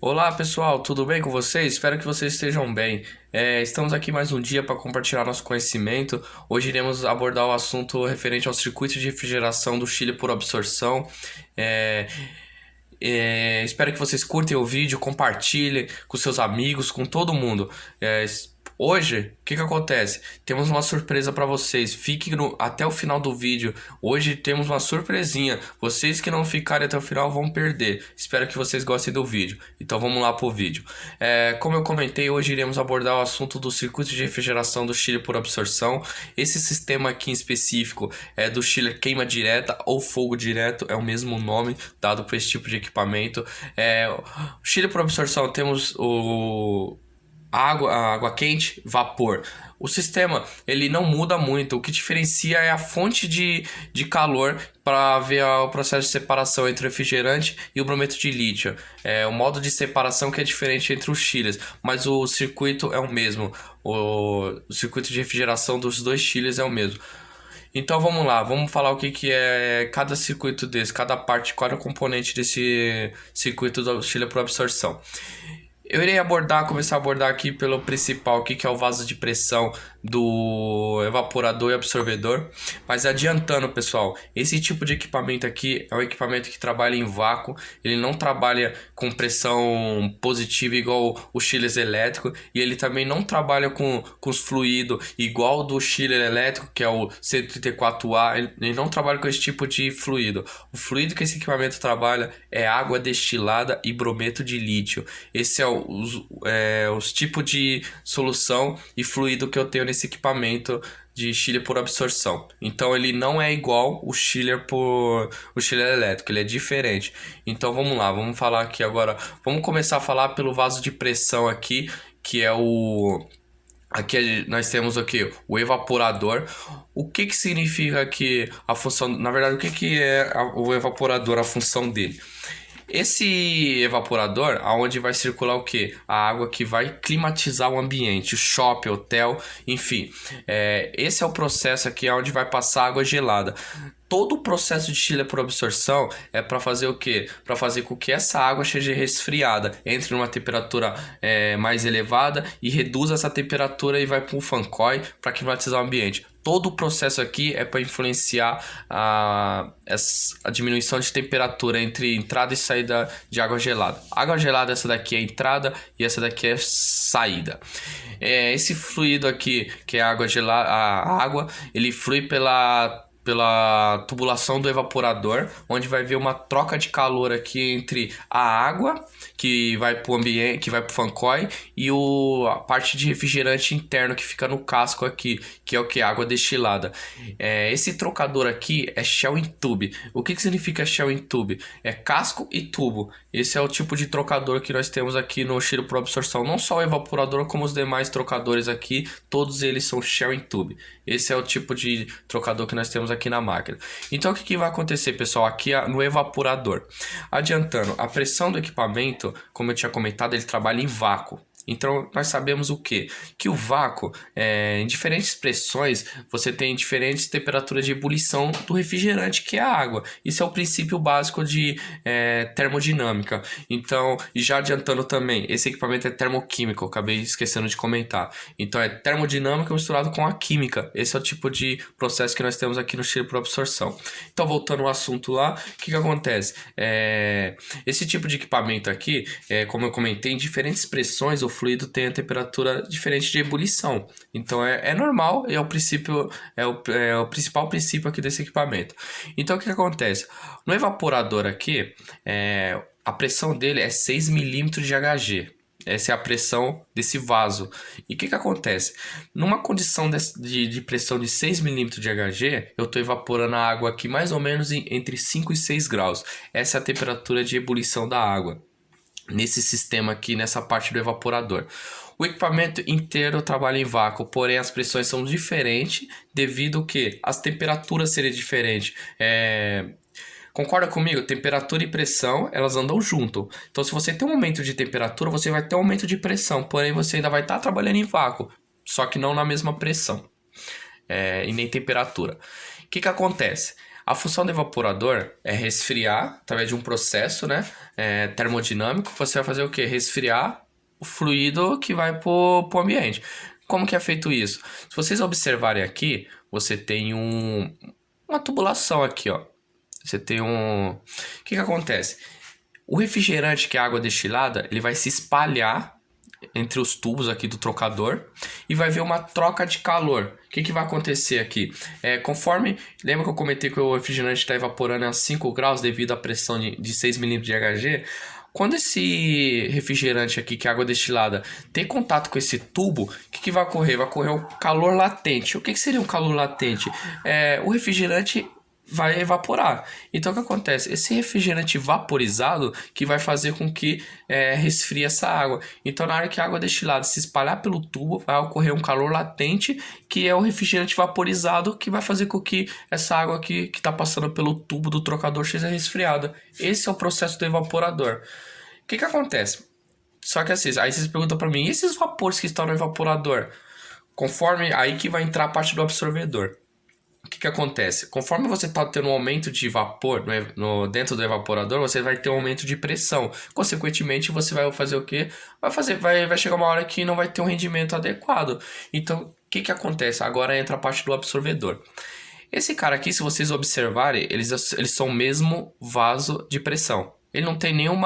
Olá pessoal, tudo bem com vocês? Espero que vocês estejam bem. Estamos aqui mais um dia para compartilhar nosso conhecimento. Hoje iremos abordar o assunto referente ao circuito de refrigeração do Chile por absorção. É, Espero que vocês curtem o vídeo, compartilhem com seus amigos, com todo mundo. Hoje, o que acontece? Temos uma surpresa para vocês. Fiquem até o final do vídeo. Hoje temos uma surpresinha. Vocês que não ficarem até o final vão perder. Espero que vocês gostem do vídeo. Então vamos lá pro vídeo. Como eu comentei, hoje iremos abordar o assunto do circuito de refrigeração do chiller por absorção. Esse sistema aqui em específico é do chiller queima direta ou fogo direto. É o mesmo nome dado para esse tipo de equipamento. O chiller por absorção temos a água quente, vapor. O sistema ele não muda muito. O que diferencia é a fonte de calor para ver o processo de separação entre o refrigerante e o brometo de lítio. O modo de separação que é diferente entre os chillers, mas o circuito é o mesmo. O circuito de refrigeração dos dois chillers é o mesmo. Então vamos lá, vamos falar o que é cada circuito desse, cada parte, cada componente desse circuito do chiller por absorção. Eu irei começar a abordar aqui pelo principal, o que é o vaso de pressão do evaporador e absorvedor. Mas adiantando, pessoal, esse tipo de equipamento aqui é um equipamento que trabalha em vácuo. Ele não trabalha com pressão positiva igual o chiller elétrico. E ele também não trabalha com os fluidos igual do chiller elétrico, que é o 134A. Ele não trabalha com esse tipo de fluido. O fluido que esse equipamento trabalha é água destilada e brometo de lítio. Esse é os tipos de solução e fluido que eu tenho nesse equipamento de chiller por absorção. Então ele não é igual o chiller elétrico, ele é diferente. Então vamos lá, vamos falar aqui agora. Vamos começar a falar pelo vaso de pressão aqui, que é Aqui nós temos aqui o evaporador. O que significa aqui a função? Na verdade, o que é o evaporador, a função dele? Esse evaporador, aonde vai circular o que? A água que vai climatizar o ambiente, shopping, hotel, enfim. Esse é o processo aqui onde vai passar água gelada. Todo o processo de chiller por absorção é para fazer o quê? Para fazer com que essa água seja resfriada, entre numa temperatura mais elevada e reduza essa temperatura e vai para um fan coil para climatizar o ambiente. Todo o processo aqui é para influenciar a diminuição de temperatura entre entrada e saída de água gelada. Água gelada, essa daqui é a entrada e essa daqui é a saída. Esse fluido aqui, que é a água gelada, a água, ele flui pela tubulação do evaporador, onde vai haver uma troca de calor aqui entre a água que vai para o ambiente, que vai para o fan coil, e a parte de refrigerante interno que fica no casco aqui, que é o que? Água destilada. Esse trocador aqui é shell in tube. O que significa shell in tube? É casco e tubo. Esse é o tipo de trocador que nós temos aqui no chiller por absorção. Não só o evaporador, como os demais trocadores aqui, todos eles são shell in tube. Esse é o tipo de trocador que nós temos aqui na máquina. Então o que vai acontecer, pessoal, aqui no evaporador? Adiantando, a pressão do equipamento, como eu tinha comentado, ele trabalha em vácuo. Então nós sabemos o quê? Que o vácuo, em diferentes pressões, você tem diferentes temperaturas de ebulição do refrigerante, que é a água. Isso é o princípio básico de termodinâmica. Então, já adiantando também, esse equipamento é termoquímico, eu acabei esquecendo de comentar. Então é termodinâmica misturado com a química. Esse é o tipo de processo que nós temos aqui no chiller por absorção. Então, voltando ao assunto lá, o que acontece? Esse tipo de equipamento aqui, como eu comentei, em diferentes pressões, o fluido tem a temperatura diferente de ebulição. Então é normal e é o principal princípio aqui desse equipamento. Então o que acontece? No evaporador aqui, a pressão dele é 6 milímetros de Hg. Essa é a pressão desse vaso. E o que acontece? Numa condição de pressão de 6 milímetros de Hg, eu estou evaporando a água aqui mais ou menos entre 5 e 6 graus. Essa é a temperatura de ebulição da água nesse sistema aqui, nessa parte do evaporador. O equipamento inteiro trabalha em vácuo, porém as pressões são diferentes devido ao que as temperaturas serem diferentes. Concorda comigo? Temperatura e pressão, elas andam junto. Então, se você tem um aumento de temperatura, você vai ter um aumento de pressão, porém você ainda vai estar trabalhando em vácuo, só que não na mesma pressão e nem temperatura. O que acontece? A função do evaporador é resfriar, através de um processo, né, termodinâmico. Você vai fazer o quê? Resfriar o fluido que vai para o ambiente. Como que é feito isso? Se vocês observarem aqui, você tem uma tubulação aqui, ó. Você tem O que acontece? O refrigerante, que é a água destilada, ele vai se espalhar entre os tubos aqui do trocador e vai haver uma troca de calor. O que vai acontecer aqui? Conforme... Lembra que eu comentei que o refrigerante está evaporando a 5 graus devido à pressão de 6 milímetros de Hg? Quando esse refrigerante aqui, que é água destilada, tem contato com esse tubo, o que vai ocorrer? Vai ocorrer um calor latente. O que seria um calor latente? O refrigerante vai evaporar. Então o que acontece? Esse refrigerante vaporizado que vai fazer com que resfrie essa água. Então na hora que a água destilada se espalhar pelo tubo, vai ocorrer um calor latente, que é o refrigerante vaporizado, que vai fazer com que essa água aqui que está passando pelo tubo do trocador seja resfriada. Esse é o processo do evaporador. O que acontece? Só que assim, aí vocês perguntam para mim, e esses vapores que estão no evaporador? Conforme aí que vai entrar a parte do absorvedor. O que acontece? Conforme você está tendo um aumento de vapor dentro do evaporador, você vai ter um aumento de pressão. Consequentemente, você vai fazer o quê? Vai chegar uma hora que não vai ter um rendimento adequado. Então, o que acontece? Agora entra a parte do absorvedor. Esse cara aqui, se vocês observarem, eles são o mesmo vaso de pressão. Ele não tem um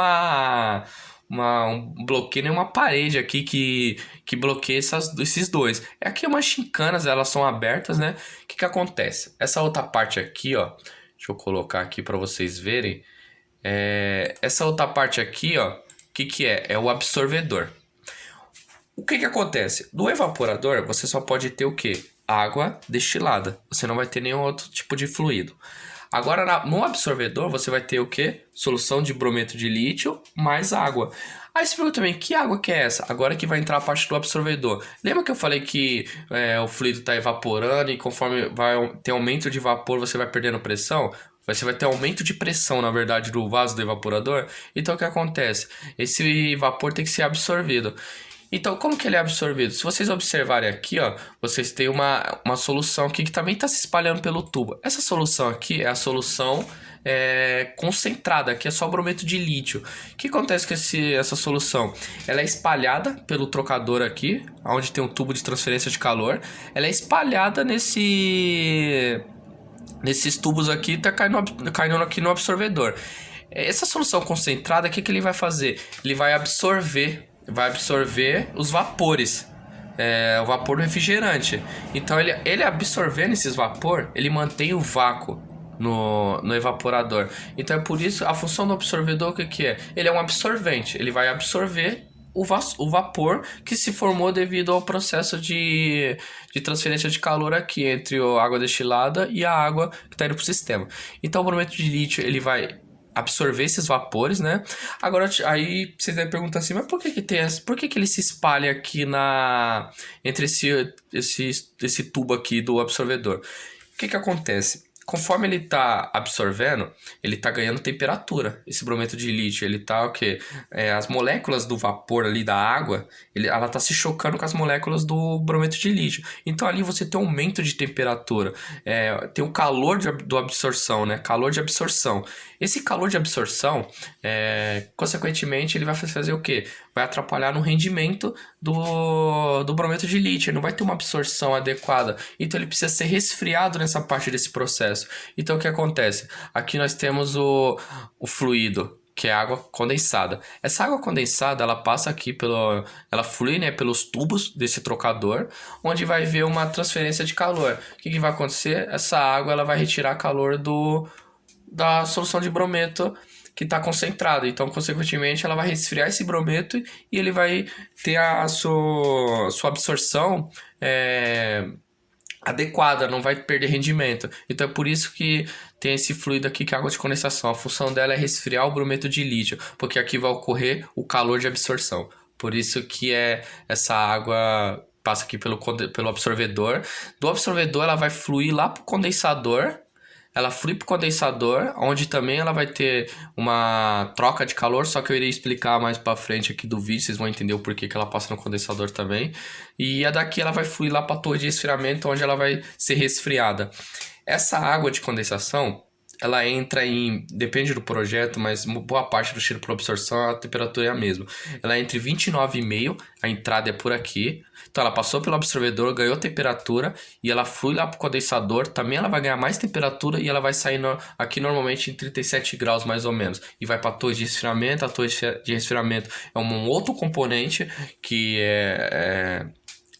bloqueio, nenhuma parede aqui que bloqueia esses dois. Aqui umas chincanas, elas são abertas, né? O que acontece? Essa outra parte aqui, ó, deixa eu colocar aqui para vocês verem. Essa outra parte aqui, ó, o que é? É o absorvedor. O que acontece? No evaporador, você só pode ter o quê? Água destilada. Você não vai ter nenhum outro tipo de fluido. Agora, no absorvedor, você vai ter o quê? Solução de brometo de lítio mais água. Aí você pergunta também, que água que é essa? Agora que vai entrar a parte do absorvedor. Lembra que eu falei que o fluido está evaporando e conforme vai ter aumento de vapor, você vai perdendo pressão? Você vai ter aumento de pressão, na verdade, do vaso do evaporador. Então, o que acontece? Esse vapor tem que ser absorvido. Então, como que ele é absorvido? Se vocês observarem aqui, ó, vocês têm uma solução aqui que também está se espalhando pelo tubo. Essa solução aqui é a solução concentrada, que é só brometo de lítio. O que acontece com essa solução? Ela é espalhada pelo trocador aqui, onde tem um tubo de transferência de calor. Ela é espalhada nesses tubos aqui, tá caindo aqui no absorvedor. Essa solução concentrada, o que ele vai fazer? Ele vai absorver os vapores, o vapor do refrigerante. Então ele absorvendo esses vapor, ele mantém o vácuo no evaporador. Então é por isso a função do absorvedor, o que é? Ele é um absorvente, ele vai absorver o vapor que se formou devido ao processo de transferência de calor aqui entre a água destilada e a água que está indo para o sistema. Então o brometo de lítio ele vai absorver esses vapores, né? Agora, aí você vai perguntar assim, mas por que ele se espalha aqui entre esse tubo aqui do absorvedor? O que acontece? Conforme ele está absorvendo, ele está ganhando temperatura. Esse brometo de lítio, ele está o quê? As moléculas do vapor ali da água, ela está se chocando com as moléculas do brometo de lítio. Então ali você tem um aumento de temperatura. Tem o calor do absorção, né? Calor de absorção. Esse calor de absorção, consequentemente, ele vai fazer o quê? Vai atrapalhar no rendimento do brometo de lítio. Ele não vai ter uma absorção adequada. Então ele precisa ser resfriado nessa parte desse processo. Então o que acontece? Aqui nós temos o fluido, que é água condensada. Essa água condensada, ela passa aqui ela flui, né, pelos tubos desse trocador, onde vai haver uma transferência de calor. O que vai acontecer? Essa água ela vai retirar calor da solução de brometo que está concentrado. Então, consequentemente, ela vai resfriar esse brometo e ele vai ter a sua absorção adequada, não vai perder rendimento. Então, é por isso que tem esse fluido aqui que é água de condensação. A função dela é resfriar o brometo de lítio, porque aqui vai ocorrer o calor de absorção. Por isso que essa água passa aqui pelo absorvedor. Do absorvedor, ela vai fluir lá para o condensador. Ela flui para o condensador, onde também ela vai ter uma troca de calor, só que eu irei explicar mais para frente aqui do vídeo, vocês vão entender o porquê que ela passa no condensador também. E daqui ela vai fluir lá para a torre de resfriamento, onde ela vai ser resfriada. Essa água de condensação, ela entra em, depende do projeto, mas boa parte do tiro por absorção, a temperatura é a mesma. Ela é entre 29,5, a entrada é por aqui. Então ela passou pelo absorvedor, ganhou temperatura e ela flui lá pro condensador. Também ela vai ganhar mais temperatura e ela vai sair aqui normalmente em 37 graus mais ou menos. E vai para a torre de resfriamento. A torre de resfriamento é um outro componente que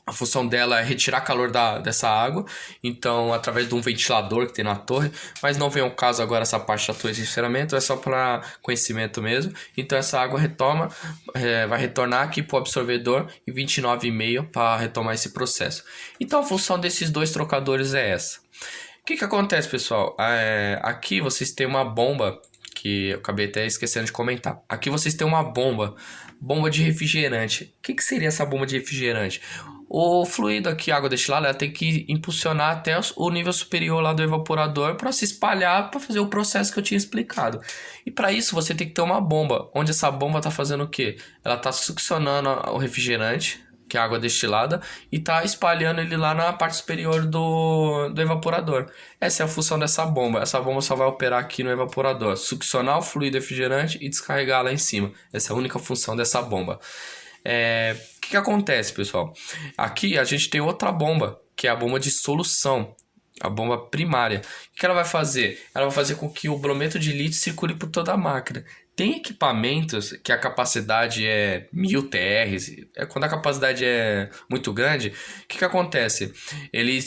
a função dela é retirar calor dessa água, então através de um ventilador que tem na torre, mas não vem ao caso agora essa parte da torre de resfriamento, é só para conhecimento mesmo. Então essa água vai retornar aqui para o absorvedor em 29,5 para retomar esse processo. Então a função desses dois trocadores é essa. O que acontece, pessoal? Aqui vocês têm uma bomba, que eu acabei até esquecendo de comentar. Aqui vocês têm uma bomba de refrigerante. O que seria essa bomba de refrigerante? O fluido aqui, a água destilada, ela tem que impulsionar até o nível superior lá do evaporador para se espalhar, para fazer o processo que eu tinha explicado. E para isso você tem que ter uma bomba, onde essa bomba está fazendo o quê? Ela está succionando o refrigerante, que é a água destilada, e está espalhando ele lá na parte superior do evaporador. Essa é a função dessa bomba. Essa bomba só vai operar aqui no evaporador, succionar o fluido refrigerante e descarregar lá em cima. Essa é a única função dessa bomba. O que acontece, pessoal? Aqui a gente tem outra bomba, que é a bomba de solução, a bomba primária. O que ela vai fazer? Ela vai fazer com que o brometo de lítio circule por toda a máquina. Tem equipamentos que a capacidade é 1000 TRs, quando a capacidade é muito grande, o que acontece?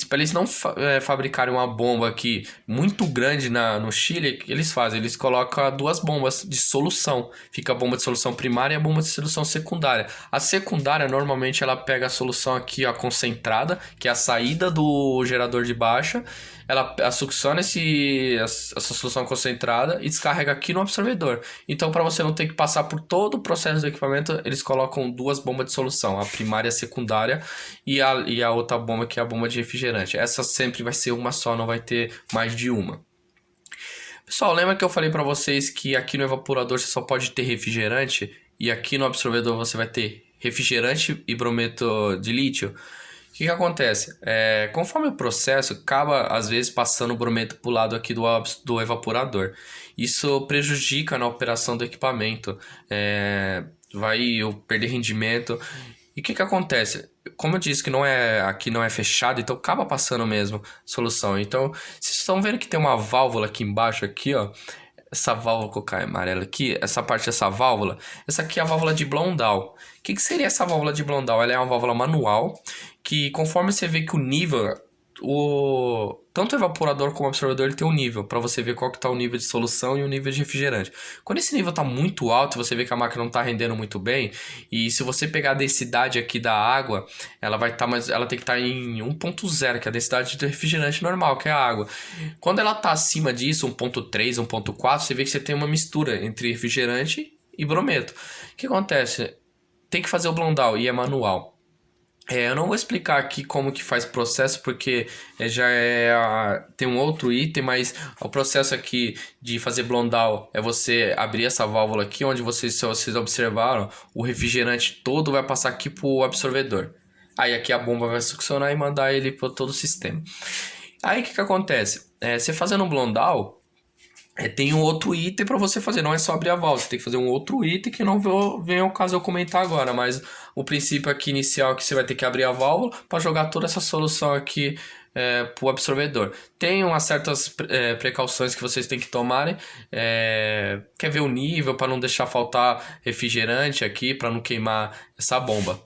Para eles não fabricarem uma bomba aqui muito grande no Chile, o que eles fazem? Eles colocam duas bombas de solução. Fica a bomba de solução primária e a bomba de solução secundária. A secundária, normalmente, ela pega a solução aqui, a concentrada, que é a saída do gerador de baixa, ela succiona essa solução concentrada e descarrega aqui no absorvedor. Então, para você não ter que passar por todo o processo do equipamento, eles colocam duas bombas de solução, a primária e a secundária, e a outra bomba que é a bomba de refrigerante. Essa sempre vai ser uma só, não vai ter mais de uma. Pessoal, lembra que eu falei para vocês que aqui no evaporador você só pode ter refrigerante e aqui no absorvedor você vai ter refrigerante e brometo de lítio? O que acontece? Conforme o processo, acaba às vezes passando o brometo para o lado aqui do evaporador. Isso prejudica na operação do equipamento, vai eu perder rendimento. E o que acontece? Como eu disse que aqui não é fechado, então acaba passando mesmo solução. Então, vocês estão vendo que tem uma válvula aqui embaixo, aqui, ó. Essa válvula, vou colocar amarela aqui, essa parte dessa válvula, essa aqui é a válvula de Blondal. O que seria essa válvula de Blondal? Ela é uma válvula manual que, conforme você vê que o nível, tanto o evaporador como o absorvedor, ele tem um nível para você ver qual que está o nível de solução e o nível de refrigerante. Quando esse nível está muito alto, você vê que a máquina não está rendendo muito bem, e se você pegar a densidade aqui da água, ela tem que estar em 1.0, que é a densidade do refrigerante normal, que é a água. Quando ela está acima disso, 1.3, 1.4, você vê que você tem uma mistura entre refrigerante e brometo. O que acontece? Tem que fazer o Blondal e é manual. Eu não vou explicar aqui como que faz o processo, porque tem um outro item, mas o processo aqui de fazer Blondal é você abrir essa válvula aqui, onde se vocês observaram, o refrigerante todo vai passar aqui para o absorvedor. Aí aqui a bomba vai succionar e mandar ele para todo o sistema. Aí o que acontece? Você fazendo um Blondal, tem um outro item para você fazer, não é só abrir a válvula, você tem que fazer um outro item que não vem ao caso eu comentar agora, mas o princípio aqui inicial é que você vai ter que abrir a válvula para jogar toda essa solução aqui para o absorvedor. Tem umas certas precauções que vocês têm que tomarem, quer ver o nível para não deixar faltar refrigerante aqui, para não queimar essa bomba.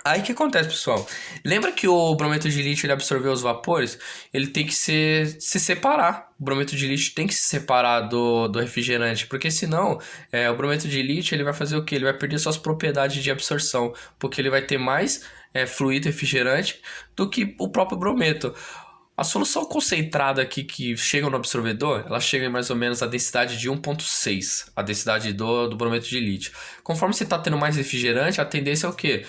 Aí o que acontece, pessoal? Lembra que o brometo de lítio ele absorveu os vapores? Ele tem que se separar. O brometo de lítio tem que se separar do refrigerante, porque senão o brometo de lítio ele vai fazer o quê? Ele vai perder suas propriedades de absorção, porque ele vai ter mais fluido refrigerante do que o próprio brometo. A solução concentrada aqui que chega no absorvedor, ela chega em mais ou menos a densidade de 1.6, a densidade do brometo de lítio. Conforme você está tendo mais refrigerante, a tendência é o quê?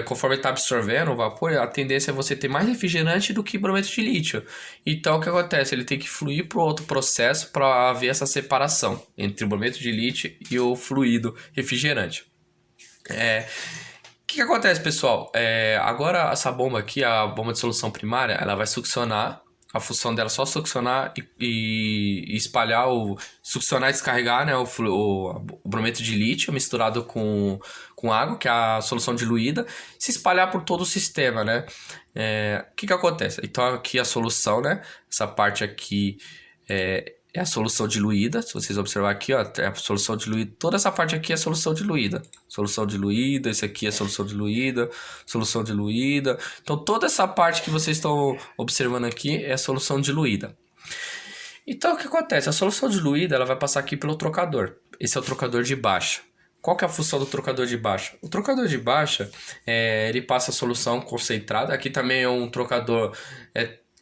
Conforme está absorvendo o vapor, a tendência é você ter mais refrigerante do que brometo de lítio. Então, o que acontece? Ele tem que fluir para outro processo para haver essa separação entre o brometo de lítio e o fluido refrigerante. O que acontece, pessoal? Agora essa bomba aqui, a bomba de solução primária, ela vai succionar A função dela é só succionar e espalhar, succionar e descarregar, né, o brometo de lítio misturado com água, que é a solução diluída, se espalhar por todo o sistema, né? O que acontece? Então aqui a solução, né? Essa parte aqui é a solução diluída. Se vocês observar aqui, ó, é a solução diluída. Toda essa parte aqui é a solução diluída. Solução diluída, esse aqui é a solução diluída, solução diluída. Então toda essa parte que vocês estão observando aqui é a solução diluída. Então o que acontece? A solução diluída ela vai passar aqui pelo trocador. Esse é o trocador de baixa. Qual que é a função do trocador de baixa? O trocador de baixa, ele passa a solução concentrada. Aqui também é um trocador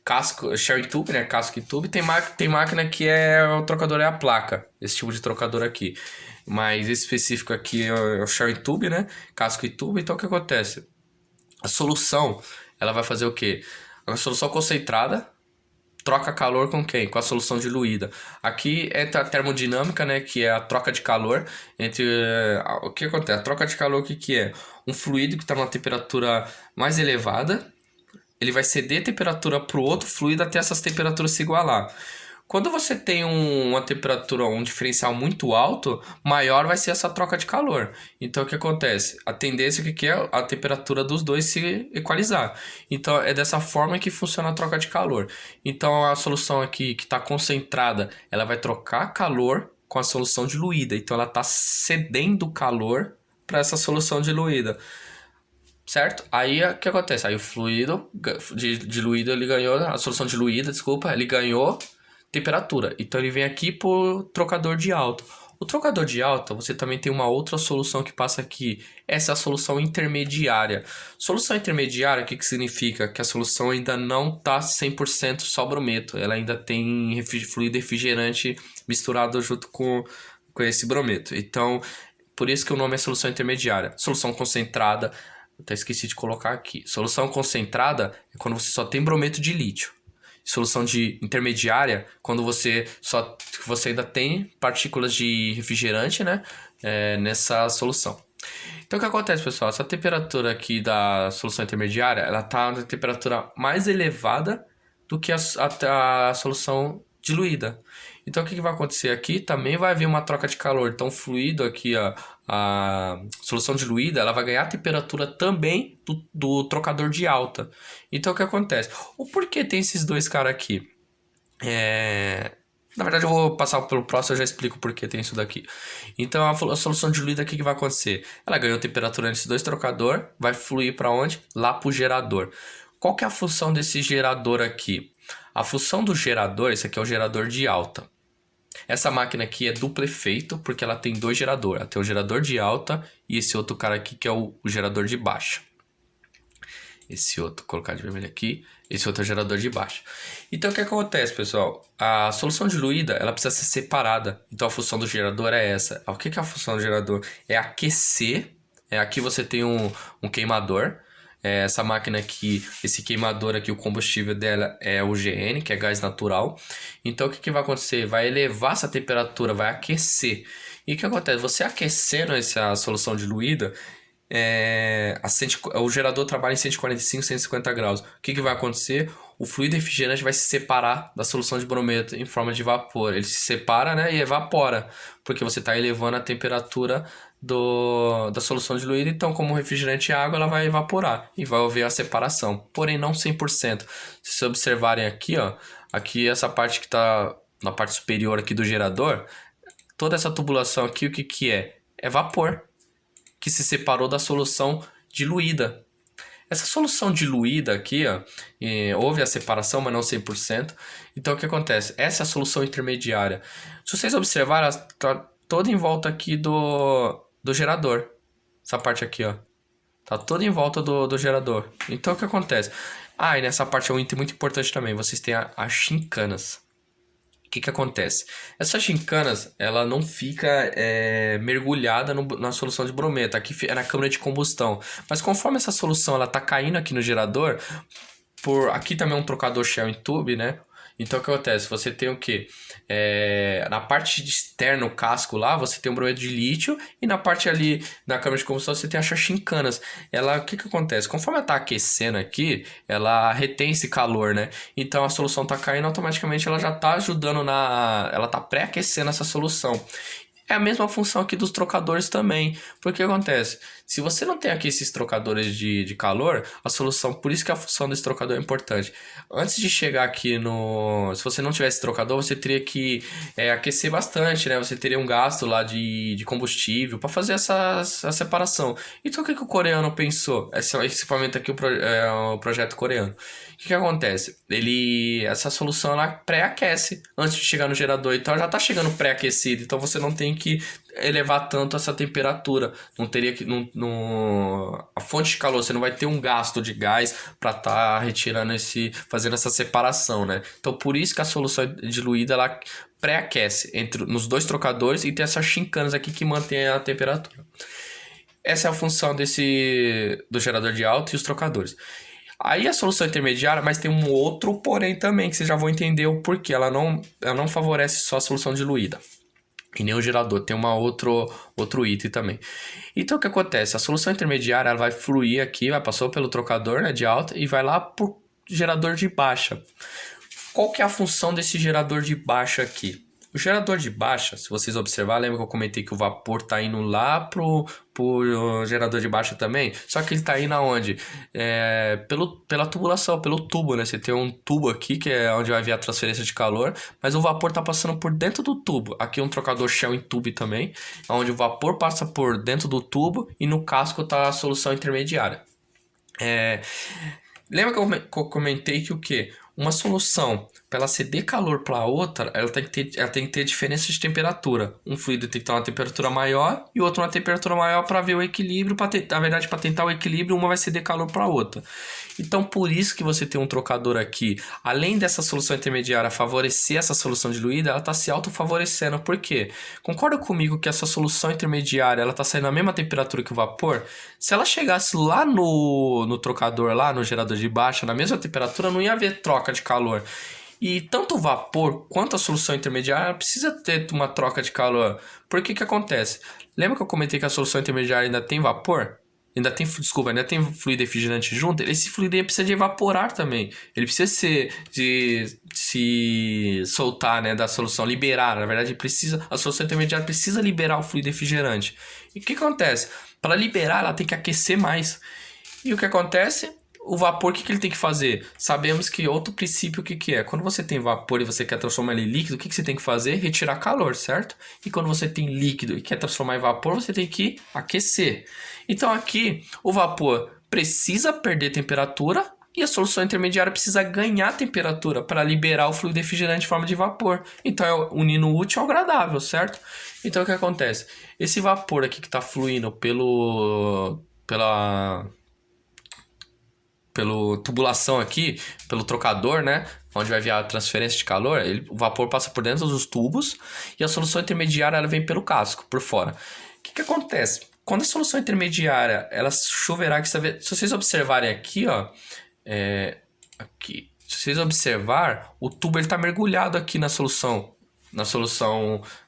casco, sharing tube, né? Casco e tube. Tem máquina que o trocador é a placa. Esse tipo de trocador aqui. Mas esse específico aqui é o sharing tube, né? Casco e tube. Então o que acontece? A solução, ela vai fazer o quê? A solução concentrada troca calor com quem? Com a solução diluída. Aqui é a termodinâmica, né? Que é a troca de calor entre... O que acontece? A troca de calor, o que é? Um fluido que está numa temperatura mais elevada, ele vai ceder temperatura para o outro fluido até essas temperaturas se igualar. Quando você tem uma temperatura, um diferencial muito alto, maior vai ser essa troca de calor. Então o que acontece? A tendência que é a temperatura dos dois se equalizar. Então é dessa forma que funciona a troca de calor. Então a solução aqui que está concentrada, ela vai trocar calor com a solução diluída. Então ela está cedendo calor para essa solução diluída. Certo? Aí o que acontece? Aí o fluido diluído, ele ganhou, a solução diluída, desculpa, ele ganhou temperatura. Então ele vem aqui por trocador de alta. O trocador de alta, você também tem uma outra solução que passa aqui. Essa é a solução intermediária. Solução intermediária, o que significa? Que a solução ainda não está 100% só brometo. Ela ainda tem fluido refrigerante misturado junto com esse brometo. Então, por isso que o nome é solução intermediária. Solução concentrada, até esqueci de colocar aqui. Solução concentrada é quando você só tem brometo de lítio. Solução de intermediária, quando você ainda tem partículas de refrigerante, né, nessa solução. Então o que acontece, pessoal? Essa temperatura aqui da solução intermediária, ela está na temperatura mais elevada do que a solução diluída. Então o que vai acontecer aqui? Também vai haver uma troca de calor. Então o fluido aqui, a solução diluída, ela vai ganhar temperatura também do trocador de alta. Então o que acontece? O porquê tem esses dois caras aqui? Na verdade eu vou passar pelo próximo, eu já explico por que tem isso daqui. Então a solução diluída, o que vai acontecer? Ela ganhou temperatura nesses dois trocadores, vai fluir para onde? Lá para o gerador. Qual que é a função desse gerador aqui? A função do gerador, esse aqui é o gerador de alta. Essa máquina aqui é duplo efeito porque ela tem dois geradores. Ela tem o gerador de alta e esse outro cara aqui que é o gerador de baixa. Esse outro, vou colocar de vermelho aqui. Esse outro é o gerador de baixa. Então o que acontece, pessoal? A solução diluída, ela precisa ser separada. Então a função do gerador é essa. O que é a função do gerador? É aquecer. Aqui você tem um queimador. Essa máquina aqui, esse queimador aqui, o combustível dela é o GN, que é gás natural. Então o que vai acontecer? Vai elevar essa temperatura, vai aquecer. E o que acontece? Você aquecendo essa solução diluída, o gerador trabalha em 145, 150 graus. O que vai acontecer? O fluido refrigerante vai se separar da solução de brometo em forma de vapor. Ele se separa, né, e evapora, porque você está elevando a temperatura da solução diluída. Então, como o refrigerante é água, ela vai evaporar e vai haver a separação, porém não 100%. Se vocês observarem aqui, ó, aqui essa parte que está na parte superior aqui do gerador, toda essa tubulação aqui, o que é? É vapor que se separou da solução diluída. Essa solução diluída aqui, ó, houve a separação, mas não 100%. Então, o que acontece? Essa é a solução intermediária. Se vocês observarem, ela está toda em volta aqui do gerador. Essa parte aqui, ó. Tá toda em volta do gerador. Então, o que acontece? E nessa parte é um item muito importante também. Vocês têm as chincanas. O que acontece? Essas chincanas, ela não fica mergulhada na solução de brometo. Aqui é na câmara de combustão. Mas conforme essa solução ela tá caindo aqui no gerador, aqui também é um trocador shell em tube, né? Então o que acontece? Você tem o quê? Na parte externa, o casco lá, você tem um brometo de lítio e na parte ali da câmara de combustão você tem as xaxincanas. O que que acontece? Conforme ela tá aquecendo aqui, ela retém esse calor, né? Então a solução tá caindo, automaticamente ela já tá ajudando ela tá pré-aquecendo essa solução. É a mesma função aqui dos trocadores também. Porque o que acontece? Se você não tem aqui esses trocadores de calor, a solução, por isso que a função desse trocador é importante. Antes de chegar aqui no. Se você não tivesse trocador, você teria que aquecer bastante, né? Você teria um gasto lá de combustível para fazer essa separação. Então o que o coreano pensou? Esse equipamento aqui é o projeto coreano. O que acontece? Essa solução ela pré-aquece antes de chegar no gerador. Então ela já está chegando pré-aquecido. Então você não tem que elevar tanto essa temperatura. Não teria que. A fonte de calor, você não vai ter um gasto de gás para estar retirando fazendo essa separação, né? Então por isso que a solução diluída ela pré-aquece nos dois trocadores e tem essas chincanas aqui que mantém a temperatura. Essa é a função do gerador de alta e os trocadores. Aí a solução intermediária, mas tem um outro porém também, que vocês já vão entender o porquê. Ela não favorece só a solução diluída. E nem o gerador, tem outro item também. Então o que acontece? A solução intermediária ela vai fluir aqui, passou pelo trocador, né, de alta e vai lá pro gerador de baixa. Qual que é a função desse gerador de baixa aqui? O gerador de baixa, se vocês observarem, lembra que eu comentei que o vapor está indo lá pro gerador de baixa também? Só que ele está indo aonde? Pela tubulação, pelo tubo, né? Você tem um tubo aqui, que é onde vai vir a transferência de calor, mas o vapor está passando por dentro do tubo. Aqui é um trocador Shell em tube também, onde o vapor passa por dentro do tubo e no casco está a solução intermediária. Lembra que eu comentei que o quê? Uma solução, para ela ceder calor para a outra, ela tem que ter diferença de temperatura. Um fluido tem que ter uma temperatura maior e o outro uma temperatura maior para ver o equilíbrio. Na verdade, para tentar o equilíbrio, uma vai ceder calor para a outra. Então, por isso que você tem um trocador aqui. Além dessa solução intermediária favorecer essa solução diluída, ela está se autofavorecendo. Por quê? Concorda comigo que essa solução intermediária ela está saindo à mesma temperatura que o vapor? Se ela chegasse lá no trocador, lá no gerador de baixa, na mesma temperatura, não ia haver troca de calor. E tanto o vapor quanto a solução intermediária precisa ter uma troca de calor. Por que acontece? Lembra que eu comentei que a solução intermediária ainda tem vapor? Ainda tem fluido refrigerante junto? Esse fluido aí precisa de evaporar também. Ele precisa se soltar, né, da solução, liberar. Na verdade, a solução intermediária precisa liberar o fluido refrigerante. E o que acontece? Para liberar, ela tem que aquecer mais. E o que acontece? O vapor, o que ele tem que fazer? Sabemos que outro princípio, o que é? Quando você tem vapor e você quer transformar ele em líquido, o que você tem que fazer? Retirar calor, certo? E quando você tem líquido e quer transformar em vapor, você tem que aquecer. Então aqui, o vapor precisa perder temperatura e a solução intermediária precisa ganhar temperatura para liberar o fluido refrigerante em forma de vapor. Então é unindo o útil ao agradável, certo? Então o que acontece? Esse vapor aqui que está fluindo pela tubulação aqui, pelo trocador, né? Onde vai vir a transferência de calor, o vapor passa por dentro dos tubos e a solução intermediária ela vem pelo casco, por fora. O que acontece? Quando a solução intermediária ela choverá, se vocês observarem aqui, ó, aqui, se vocês observar, o tubo ele está mergulhado aqui na solução.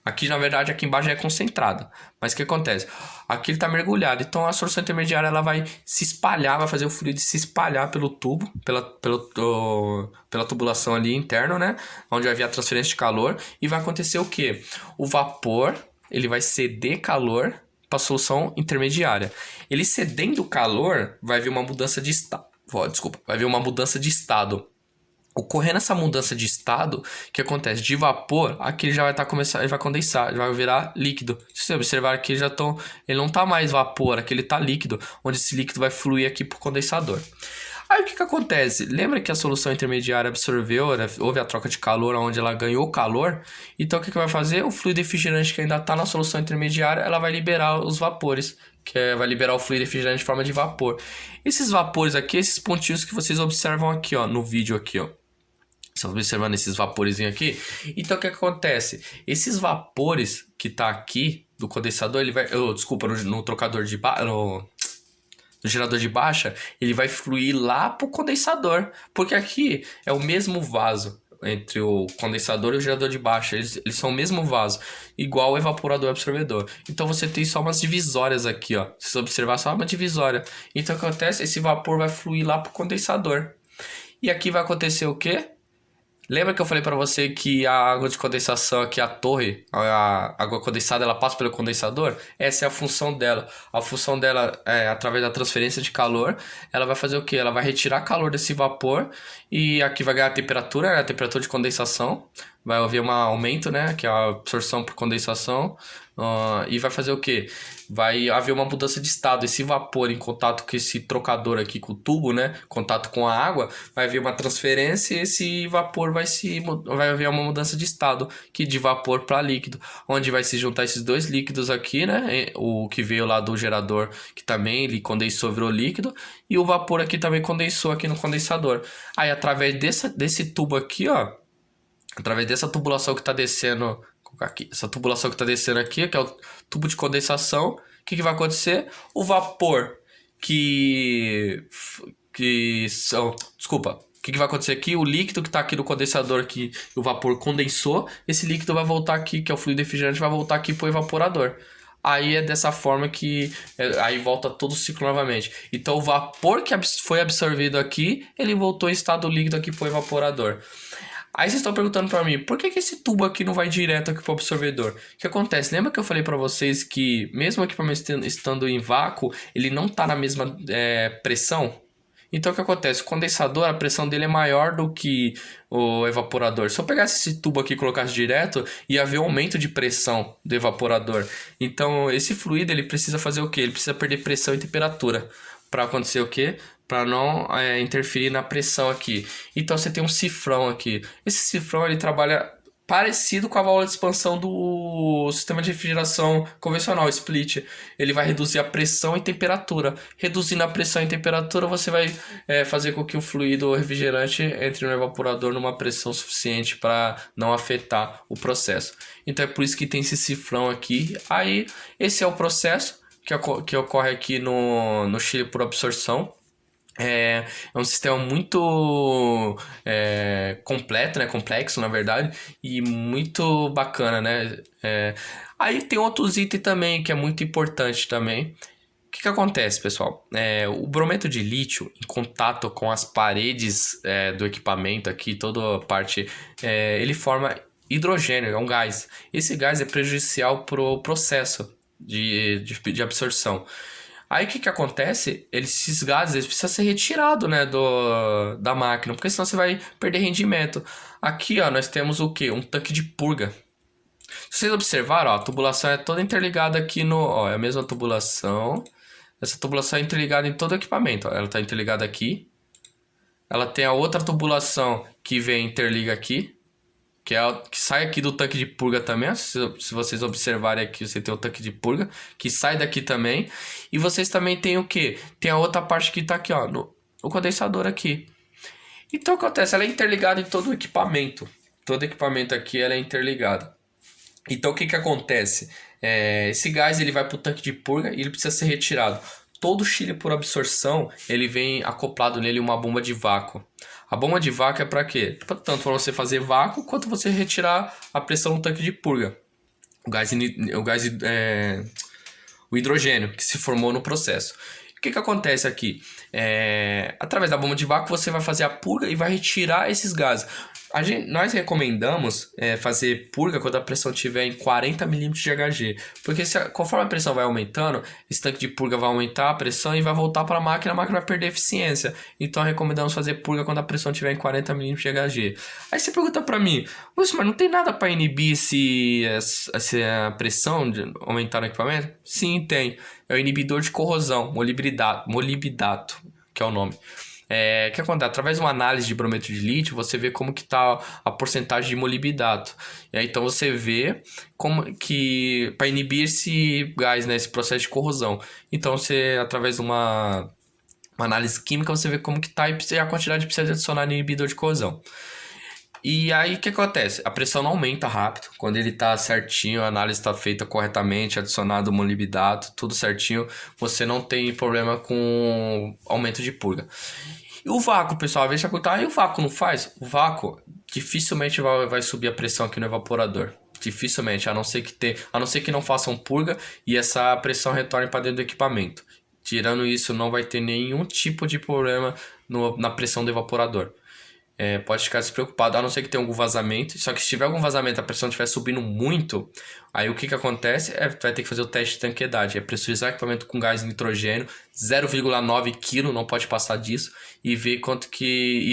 Aqui na verdade aqui embaixo é concentrada, mas o que acontece? Aqui ele está mergulhado, então a solução intermediária ela vai se espalhar, vai fazer o fluido se espalhar pelo tubo, pela tubulação ali interna, né, onde vai vir a transferência de calor e vai acontecer o que? O vapor ele vai ceder calor para a solução intermediária. Ele cedendo calor vai vir uma mudança de estado. Vai vir uma mudança de estado. Ocorrendo essa mudança de estado, o que acontece? De vapor, aqui ele já vai ele vai condensar, ele vai virar líquido. Se você observar aqui, ele não está mais vapor, aqui ele está líquido, onde esse líquido vai fluir aqui para o condensador. Aí o que acontece? Lembra que a solução intermediária absorveu, né? Houve a troca de calor, onde ela ganhou calor? Então o que vai fazer? O fluido refrigerante que ainda está na solução intermediária, ela vai liberar os vapores, vai liberar o fluido refrigerante em forma de vapor. Esses vapores aqui, esses pontinhos que vocês observam aqui, ó, no vídeo aqui, ó. Estão observando esses vaporizinhos aqui? Então o que acontece? Esses vapores que tá aqui do condensador, ele vai, no trocador de no gerador de baixa, ele vai fluir lá pro condensador, porque aqui é o mesmo vaso. entre o condensador e o gerador de baixo. Eles são o mesmo vaso, igual o evaporador e absorvedor. Então você tem só umas divisórias aqui, ó. Se você observar, só uma divisória. Então o que acontece? Esse vapor vai fluir lá pro condensador. E aqui vai acontecer o quê? Lembra que eu falei para você que a água de condensação aqui, a torre, a água condensada, ela passa pelo condensador? Essa é a função dela. A função dela é, através da transferência de calor, ela vai fazer o quê? Ela vai retirar calor desse vapor e aqui vai ganhar a temperatura, né? A temperatura de condensação. Vai haver um aumento, né? Que é a absorção por condensação. E vai fazer o quê? Vai haver uma mudança de estado. Esse vapor em contato com esse trocador aqui, com o tubo, né? Contato com a água, vai haver uma transferência e esse vapor vai haver uma mudança de estado, que de vapor para líquido, onde vai se juntar esses dois líquidos aqui, né? O que veio lá do gerador, que também ele condensou, virou líquido, e o vapor aqui também condensou aqui no condensador. Aí através desse tubo aqui, ó, através dessa tubulação que está descendo aqui, essa tubulação que está descendo aqui, que é o tubo de condensação, o que vai acontecer? O vapor desculpa, o que vai acontecer aqui? O líquido que está aqui no condensador, que o vapor condensou, esse líquido vai voltar aqui, que é o fluido refrigerante, vai voltar aqui para o evaporador. Aí é dessa forma que aí volta todo o ciclo novamente. Então o vapor que foi absorvido aqui, ele voltou em estado líquido aqui para o evaporador. Aí vocês estão perguntando para mim, por que esse tubo aqui não vai direto aqui para o absorvedor? O que acontece? Lembra que eu falei para vocês que mesmo o equipamento estando em vácuo, ele não está na mesma pressão? Então o que acontece? O condensador, a pressão dele é maior do que o evaporador. Se eu pegasse esse tubo aqui e colocasse direto, ia haver um aumento de pressão do evaporador. Então esse fluido ele precisa fazer o quê? Ele precisa perder pressão e temperatura. Para acontecer o quê? Para não interferir na pressão aqui. Então você tem um cifrão aqui. Esse cifrão ele trabalha parecido com a válvula de expansão do sistema de refrigeração convencional, split. Ele vai reduzir a pressão e temperatura. Reduzindo a pressão e temperatura, você vai fazer com que o fluido refrigerante entre no evaporador numa pressão suficiente para não afetar o processo. Então é por isso que tem esse cifrão aqui. Aí esse é o processo que ocorre aqui no chile por absorção. É um sistema muito completo, né? Complexo, na verdade, e muito bacana, né? Aí tem outros itens também que é muito importante também. O que acontece, pessoal? O brometo de lítio, em contato com as paredes do equipamento aqui, toda a parte, ele forma hidrogênio, é um gás. Esse gás é prejudicial para o processo de absorção. Aí o que acontece? Esses gases eles precisam ser retirados, né, da máquina, porque senão você vai perder rendimento. Aqui, ó, nós temos o quê? Um tanque de purga. Se vocês observaram, ó, a tubulação é toda interligada aqui no... Ó, é a mesma tubulação. Essa tubulação é interligada em todo o equipamento. Ó. Ela está interligada aqui. Ela tem a outra tubulação que vem interliga aqui. Que sai aqui do tanque de purga também. Se vocês observarem aqui, você tem o tanque de purga, que sai daqui também. E vocês também tem o quê? Tem a outra parte que está aqui, ó, no condensador aqui. Então o que acontece? Ela é interligada em todo o equipamento. Todo equipamento aqui ela é interligado. Então o que acontece? Esse gás ele vai para o tanque de purga e ele precisa ser retirado. Todo chile por absorção, ele vem acoplado nele uma bomba de vácuo. A bomba de vácuo é para quê? Tanto para você fazer vácuo, quanto você retirar a pressão no tanque de purga. O hidrogênio que se formou no processo. O que acontece aqui? Através da bomba de vácuo, você vai fazer a purga e vai retirar esses gases. Nós recomendamos fazer purga quando a pressão estiver em 40 milímetros de Hg. Porque conforme a pressão vai aumentando, esse tanque de purga vai aumentar a pressão e vai voltar para a máquina vai perder eficiência. Então recomendamos fazer purga quando a pressão estiver em 40 milímetros de Hg. Aí você pergunta para mim, mas não tem nada para inibir essa pressão de aumentar no equipamento? Sim, tem. É o inibidor de corrosão, molibdato, que é o nome. Que acontece? Através de uma análise de brometo de lítio, você vê como que está a porcentagem de molibdato. E aí, então você vê como que para inibir esse gás, né, esse processo de corrosão. Então você, através de uma análise química, você vê como que está e a quantidade que precisa adicionar no inibidor de corrosão. E aí o que acontece? A pressão não aumenta rápido. Quando ele está certinho, a análise está feita corretamente, adicionado o molibdato, tudo certinho, você não tem problema com aumento de purga. E o vácuo, pessoal, às vezes você vai perguntar, e o vácuo não faz? O vácuo, dificilmente vai subir a pressão aqui no evaporador. Dificilmente, a não ser que não façam purga e essa pressão retorne para dentro do equipamento. Tirando isso, não vai ter nenhum tipo de problema na pressão do evaporador. Pode ficar despreocupado, a não ser que tenha algum vazamento. Só que se tiver algum vazamento, a pressão estiver subindo muito, aí o que acontece? Vai ter que fazer o teste de tanquedade. É pressurizar o equipamento com gás nitrogênio, 0,9 kg, não pode passar disso, e ver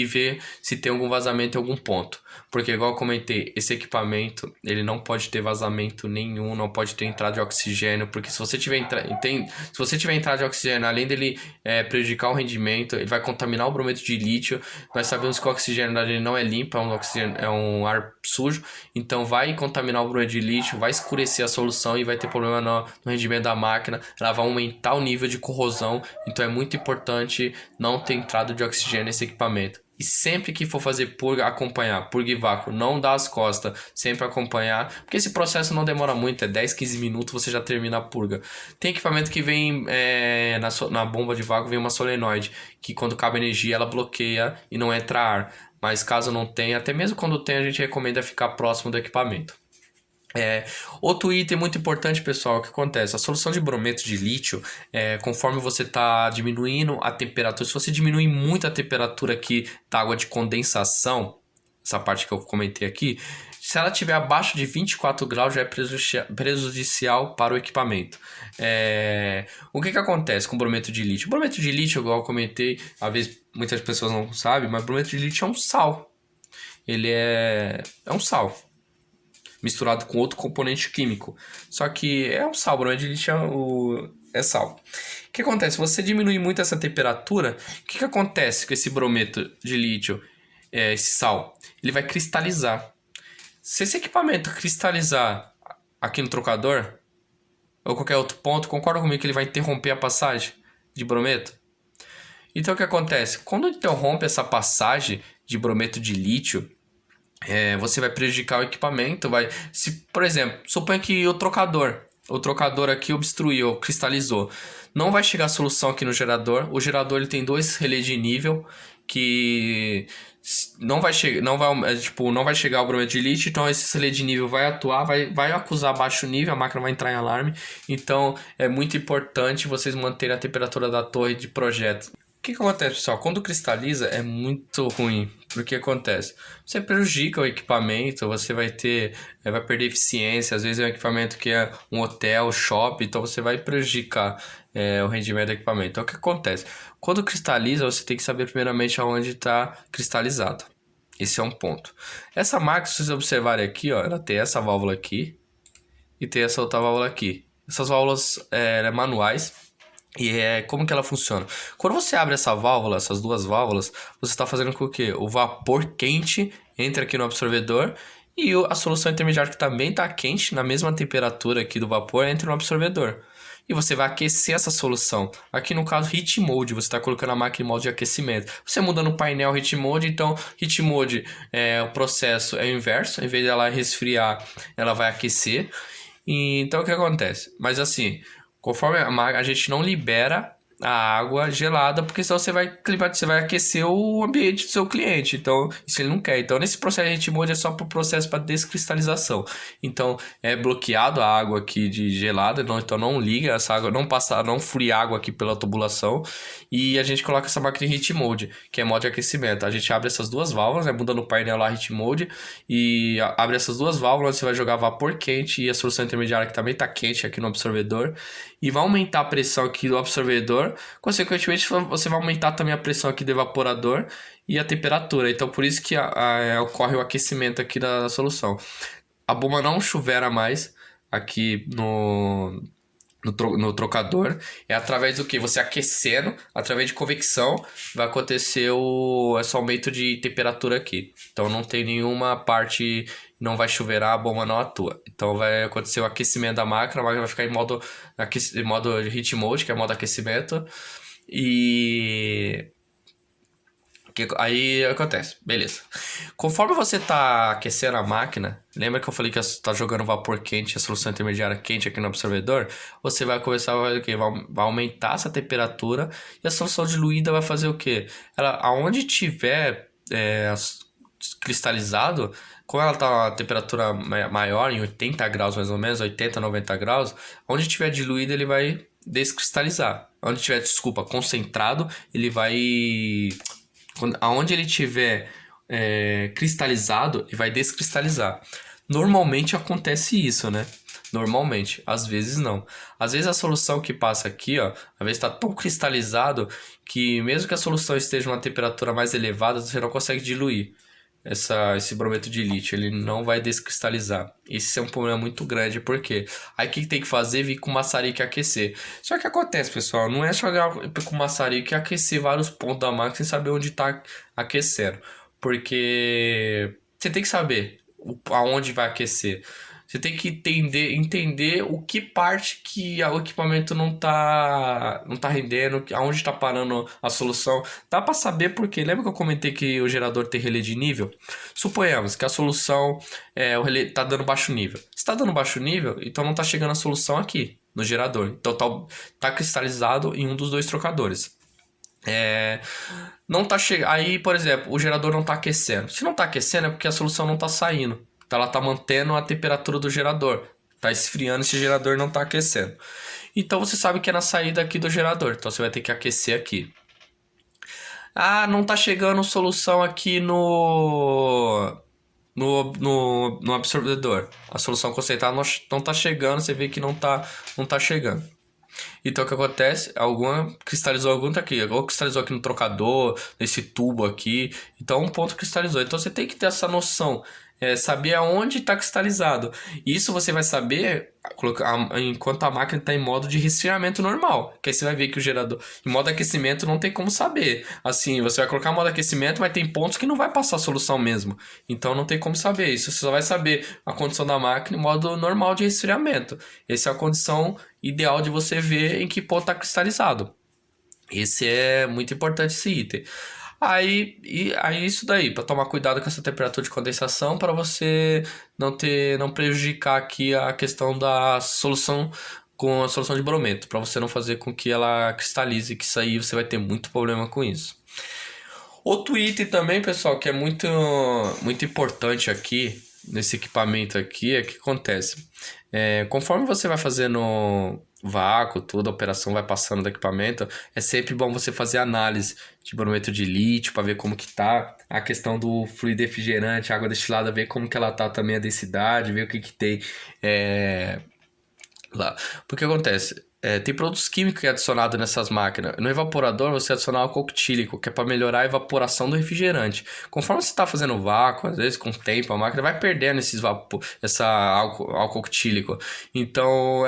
ver se tem algum vazamento em algum ponto. Porque, igual eu comentei, esse equipamento ele não pode ter vazamento nenhum, não pode ter entrada de oxigênio, porque se você tiver entrada de oxigênio, além dele prejudicar o rendimento, ele vai contaminar o brometo de lítio. Nós sabemos que o oxigênio dele não é limpo, é um ar sujo, então vai contaminar o brometo de lítio, vai escurecer a solução e vai ter problema no rendimento da máquina, ela vai aumentar o nível de corrosão, então é muito importante não ter entrada de oxigênio nesse equipamento. E sempre que for fazer purga, acompanhar. Purga e vácuo, não dar as costas. Sempre acompanhar. Porque esse processo não demora muito. É 10, 15 minutos, você já termina a purga. Tem equipamento que vem na bomba de vácuo, vem uma solenoide. Que quando cabe energia, ela bloqueia e não entra ar. Mas caso não tenha, até mesmo quando tem, a gente recomenda ficar próximo do equipamento. Outro item muito importante, pessoal, o que acontece? A solução de brometo de lítio, conforme você está diminuindo a temperatura, se você diminuir muito a temperatura aqui da água de condensação, essa parte que eu comentei aqui, se ela estiver abaixo de 24 graus, já é prejudicial para o equipamento. O que acontece com o brometo de lítio? O brometo de lítio, igual eu comentei, às vezes muitas pessoas não sabem, mas o brometo de lítio é um sal. Ele é um sal misturado com outro componente químico. Só que é um sal, brometo de lítio é sal. O que acontece? Se você diminuir muito essa temperatura, o que acontece com esse brometo de lítio, esse sal? Ele vai cristalizar. Se esse equipamento cristalizar aqui no trocador, ou qualquer outro ponto, concorda comigo que ele vai interromper a passagem de brometo? Então o que acontece? Quando interrompe essa passagem de brometo de lítio, você vai prejudicar o equipamento. Por exemplo, suponha que o trocador aqui obstruiu, cristalizou. Não vai chegar a solução aqui no gerador. O gerador ele tem 2 relés de nível que não vai chegar ao brometo de lítio. Então esse relé de nível vai atuar, vai acusar baixo nível, a máquina vai entrar em alarme. Então é muito importante vocês manterem a temperatura da torre de projeto. O que acontece, pessoal? Quando cristaliza é muito ruim. Porque acontece? Você prejudica o equipamento, você vai perder eficiência. Às vezes é um equipamento que é um hotel, shopping, então você vai prejudicar o rendimento do equipamento. Então o que acontece? Quando cristaliza, você tem que saber primeiramente aonde está cristalizado. Esse é um ponto. Essa máquina, se vocês observarem aqui, ó, ela tem essa válvula aqui e tem essa outra válvula aqui. Essas válvulas manuais. E como que ela funciona? Quando você abre essa válvula, essas duas válvulas, você está fazendo com que o vapor quente entre aqui no absorvedor e a solução intermediária que também está quente, na mesma temperatura aqui do vapor, entre no absorvedor. E você vai aquecer essa solução. Aqui no caso, heat mode, você está colocando a máquina em modo de aquecimento. Você muda no painel heat mode, então heat mode o processo é o inverso. Em vez dela resfriar, ela vai aquecer. Então o que acontece? Mas assim, conforme a gente não libera a água gelada, porque senão você vai aquecer o ambiente do seu cliente. Então, isso ele não quer. Então, nesse processo de heat mode é só para o processo para descristalização. Então, é bloqueado a água aqui de gelada, então não liga essa água, não flui água aqui pela tubulação. E a gente coloca essa máquina em heat mode, que é modo de aquecimento. A gente abre essas duas válvulas, muda no painel lá heat mode e abre essas duas válvulas, você vai jogar vapor quente e a solução intermediária que também está quente aqui no absorvedor e vai aumentar a pressão aqui do absorvedor. Consequentemente, você vai aumentar também a pressão aqui do evaporador e a temperatura. Então, por isso que ocorre o aquecimento aqui da solução. A bomba não chuvera mais aqui no trocador. É através do que? Você aquecendo, através de convecção, vai acontecer esse aumento de temperatura aqui. Então, não tem nenhuma parte... Não vai chuveirar, a bomba não atua. Então vai acontecer o aquecimento da máquina, a máquina vai ficar em modo heat mode, que é modo aquecimento. E aí acontece, beleza. Conforme você está aquecendo a máquina, lembra que eu falei que está jogando vapor quente, a solução intermediária quente aqui no absorvedor? Você vai começar a fazer o quê? Vai aumentar essa temperatura e a solução diluída vai fazer o quê? Ela, aonde tiver cristalizado, quando ela tá a temperatura maior, em 80 graus mais ou menos, 80, 90 graus, onde tiver diluído ele vai descristalizar. Onde tiver, desculpa, concentrado, ele vai... Aonde ele tiver cristalizado, ele vai descristalizar. Normalmente acontece isso, né? Normalmente, às vezes não. Às vezes a solução que passa aqui, ó, às vezes está tão cristalizado que mesmo que a solução esteja uma temperatura mais elevada, você não consegue diluir esse brometo de lítio, ele não vai descristalizar. Esse é um problema muito grande, porque aí o que tem que fazer? Vir com maçarico e aquecer. Só que acontece, pessoal, não é chegar com maçarico e aquecer vários pontos da máquina sem saber onde está aquecendo, porque você tem que saber aonde vai aquecer. Você tem que entender o que parte que o equipamento não tá rendendo, aonde está parando a solução. Dá para saber porque lembra que eu comentei que o gerador tem relé de nível? Suponhamos que a solução o relé está dando baixo nível. Se está dando baixo nível, então não está chegando a solução aqui no gerador. Então tá cristalizado em um dos dois trocadores. Não tá chegando. Aí, por exemplo, o gerador não tá aquecendo. Se não tá aquecendo é porque a solução não tá saindo. Então ela tá mantendo a temperatura do gerador. Tá esfriando, esse gerador não tá aquecendo. Então você sabe que é na saída aqui do gerador. Então você vai ter que aquecer aqui. Ah, não tá chegando solução aqui no absorvedor. A solução concentrada não tá chegando. Você vê que não tá chegando. Então o que acontece? Cristalizou algum tá aqui. Ou cristalizou aqui no trocador, nesse tubo aqui. Então um ponto cristalizou. Então você tem que ter essa noção. Saber aonde está cristalizado. Isso você vai saber enquanto a máquina está em modo de resfriamento normal. Que aí você vai ver que o gerador, em modo aquecimento, não tem como saber. Assim, você vai colocar modo aquecimento, mas tem pontos que não vai passar a solução mesmo. Então não tem como saber isso. Você só vai saber a condição da máquina em modo normal de resfriamento. Essa é a condição ideal de você ver em que ponto está cristalizado. Esse é muito importante, esse item. Aí isso daí, para tomar cuidado com essa temperatura de condensação, para você não prejudicar aqui a questão da solução com a solução de brometo, para você não fazer com que ela cristalize, que isso aí você vai ter muito problema com isso. Outro item também, pessoal, que é muito muito importante aqui nesse equipamento aqui é que acontece. Conforme você vai fazendo vácuo, toda a operação vai passando do equipamento, é sempre bom você fazer análise de brometo de lítio para ver como que tá a questão do fluido refrigerante, água destilada, ver como que ela tá também a densidade, ver o que tem lá. Porque acontece, tem produtos químicos que é adicionado nessas máquinas. No evaporador você adiciona álcool etílico, que é para melhorar a evaporação do refrigerante. Conforme você está fazendo vácuo, às vezes com o tempo a máquina vai perdendo essa álcool etílico. Então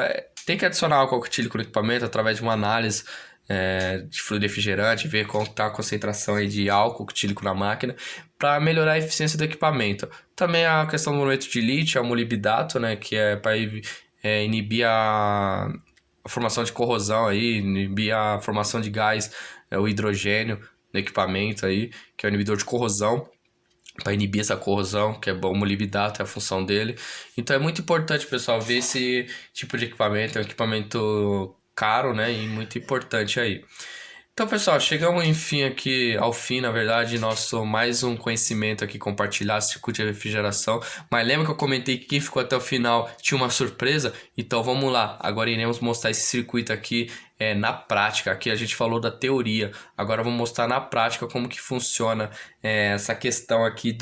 tem que adicionar álcool etílico no equipamento através de uma análise de fluido refrigerante, ver qual está a concentração aí de álcool etílico na máquina, para melhorar a eficiência do equipamento. Também a questão do brometo de lítio, é o molibdato, né, que é para inibir a formação de corrosão aí, inibir a formação de gás, o hidrogênio no equipamento aí, que é o inibidor de corrosão, para inibir essa corrosão, que é bom, o molibdato é a função dele. Então é muito importante, pessoal, ver esse tipo de equipamento, é um equipamento caro, né, e muito importante aí. Então, pessoal, chegamos enfim aqui ao fim, na verdade, nosso mais um conhecimento aqui compartilhado, circuito de refrigeração. Mas lembra que eu comentei que quem ficou até o final tinha uma surpresa? Então vamos lá, agora iremos mostrar esse circuito aqui na prática. Aqui a gente falou da teoria, agora vamos mostrar na prática como que funciona essa questão aqui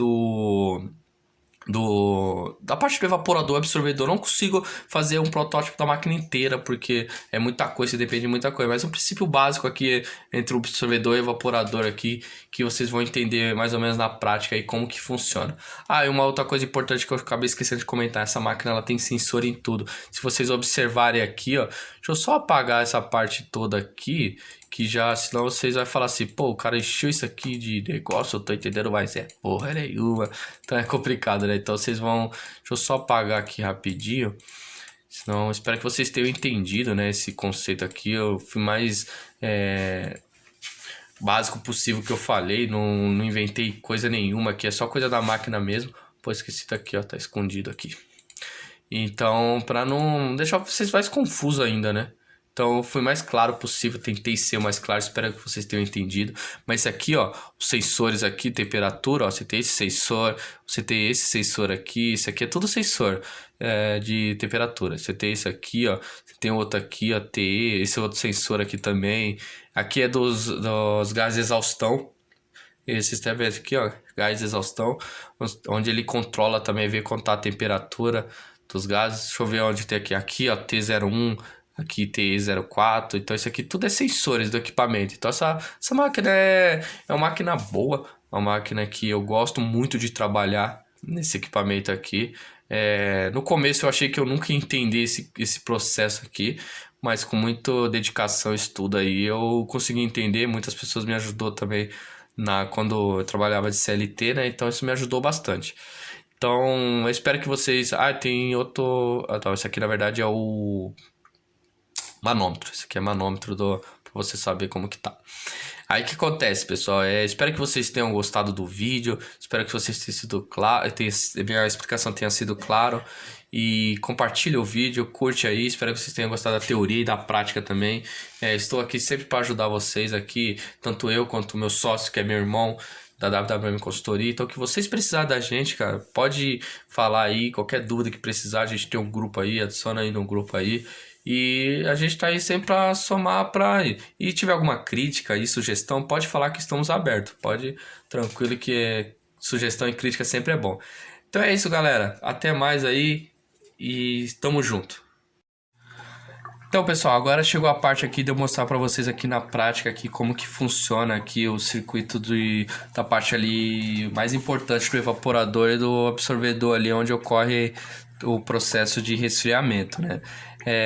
da parte do evaporador, absorvedor. Não consigo fazer um protótipo da máquina inteira porque é muita coisa, depende de muita coisa, mas um princípio básico aqui entre o absorvedor e o evaporador aqui, que vocês vão entender mais ou menos na prática aí como que funciona. E uma outra coisa importante que eu acabei esquecendo de comentar, essa máquina ela tem sensor em tudo. Se vocês observarem aqui, ó, deixa eu só apagar essa parte toda aqui, que já, senão vocês vão falar assim, pô, o cara encheu isso aqui de negócio, eu tô entendendo, mas porra nenhuma. Então é complicado, né? Então vocês vão, deixa eu só apagar aqui rapidinho, senão espero que vocês tenham entendido, né, esse conceito aqui. Eu fui mais básico possível que eu falei, não inventei coisa nenhuma aqui, é só coisa da máquina mesmo. Pô, esqueci daqui, ó, tá escondido aqui. Então, pra não deixar vocês mais confusos ainda, né? Então, foi o mais claro possível, tentei ser o mais claro, espero que vocês tenham entendido. Mas esse aqui, ó, os sensores aqui, temperatura, ó, você tem esse sensor, você tem esse sensor aqui, esse aqui é tudo sensor de temperatura. Você tem esse aqui, ó, você tem outro aqui, ó, TE, esse outro sensor aqui também. Aqui é dos gases exaustão. Esse sistema aqui, ó, gás exaustão, onde ele controla também, vê quanto tá a temperatura dos gases. Deixa eu ver onde tem aqui. Aqui, ó, T01, aqui T04. Então, isso aqui tudo é sensores do equipamento. Então, essa máquina é uma máquina boa, uma máquina que eu gosto muito de trabalhar nesse equipamento aqui. No começo eu achei que eu nunca ia entender esse processo aqui, mas com muita dedicação e estudo aí eu consegui entender. Muitas pessoas me ajudou também quando eu trabalhava de CLT, né? Então isso me ajudou bastante. Então eu espero que vocês... tem outro... tá, esse aqui na verdade é o manômetro. Esse aqui é manômetro pra você saber como que tá. Aí o que acontece, pessoal? Espero que vocês tenham gostado do vídeo. Espero que vocês tenham sido claro, minha explicação tenha sido clara. E compartilha o vídeo, curte aí. Espero que vocês tenham gostado da teoria e da prática também. Estou aqui sempre para ajudar vocês aqui, tanto eu quanto o meu sócio, que é meu irmão, da WWM Consultoria. Então, que vocês precisarem da gente, cara, pode falar aí. Qualquer dúvida que precisar, a gente tem um grupo aí, adiciona aí no grupo aí. E a gente tá aí sempre para somar e tiver alguma crítica e sugestão, pode falar que estamos abertos. Pode, tranquilo, que sugestão e crítica sempre é bom. Então é isso, galera. Até mais aí e tamo junto. Então, pessoal, agora chegou a parte aqui de eu mostrar para vocês aqui na prática aqui como que funciona aqui o circuito da parte ali mais importante do evaporador e do absorvedor ali, onde ocorre o processo de resfriamento, né?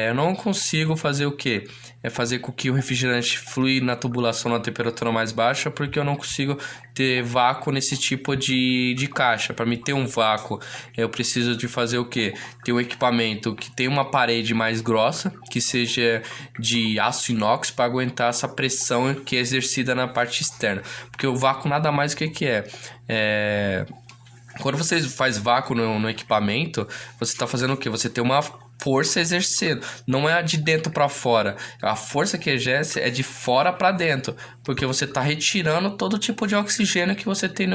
Eu não consigo fazer o quê? Fazer com que o refrigerante flui na tubulação na temperatura mais baixa, porque eu não consigo ter vácuo nesse tipo de caixa. Para mim ter um vácuo, eu preciso de fazer o quê? Ter um equipamento que tem uma parede mais grossa, que seja de aço inox, para aguentar essa pressão que é exercida na parte externa. Porque o vácuo nada mais que é... Quando você faz vácuo no equipamento, você está fazendo o quê? Você tem uma força exercendo, não é de dentro para fora. A força que exerce é de fora para dentro, porque você está retirando todo tipo de oxigênio que você tem